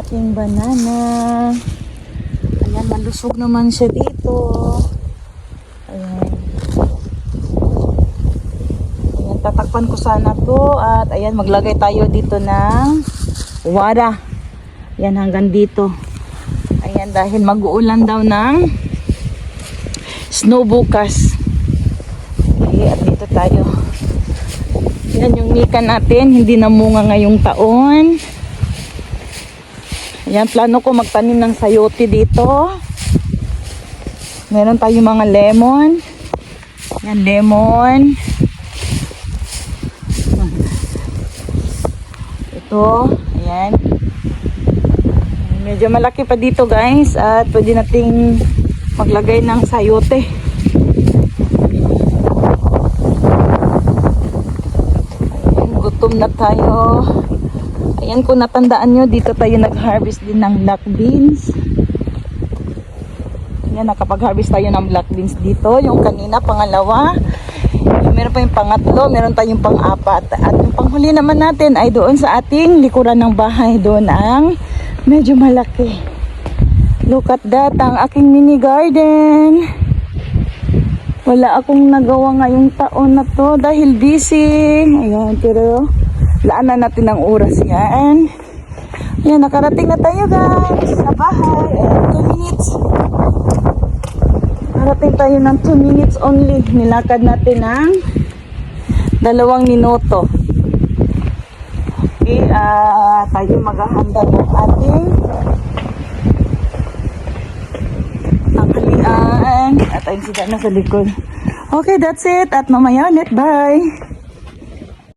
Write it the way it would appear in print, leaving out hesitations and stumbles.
aking banana. Ayan, malusog naman siya dito. Ayan. Ayan, tatakpan ko sana to. At ayan, maglagay tayo dito ng wara. Ayan, hanggang dito. Ayan, dahil mag-uulan daw ng snow bukas. Okay, at dito tayo. Ayan yung mika natin. Hindi namunga ngayong taon. Ayan, plano ko magtanim ng sayote dito. Meron tayong mga lemon. Ayan, lemon. Ito, ayan. Medyo malaki pa dito guys. At pwede nating maglagay ng sayote. Ayan, gutom na tayo. Ayan, kung natandaan nyo, dito tayo nag-harvest din ng black beans. Ayan, nakapag-harvest tayo ng black beans dito. Yung kanina, pangalawa. Meron pa yung pangatlo, meron tayong pang-apat. At yung panghuli naman natin ay doon sa ating likuran ng bahay. Doon ang medyo malaki. Look at that, ang aking mini garden. Wala akong nagawa ngayong taon na to dahil busy. Ayan, pero laanan natin ng oras yan. Ayan, nakarating na tayo guys sa bahay. Ayan, 2 minutes. Nakarating tayo ng 2 minutes only. Nilakad natin ng 2 minuto. Okay, tayo maghahanda ng ating tanghalian. At ayun sila na sa likod. Okay, that's it. At mamaya ulit. Bye!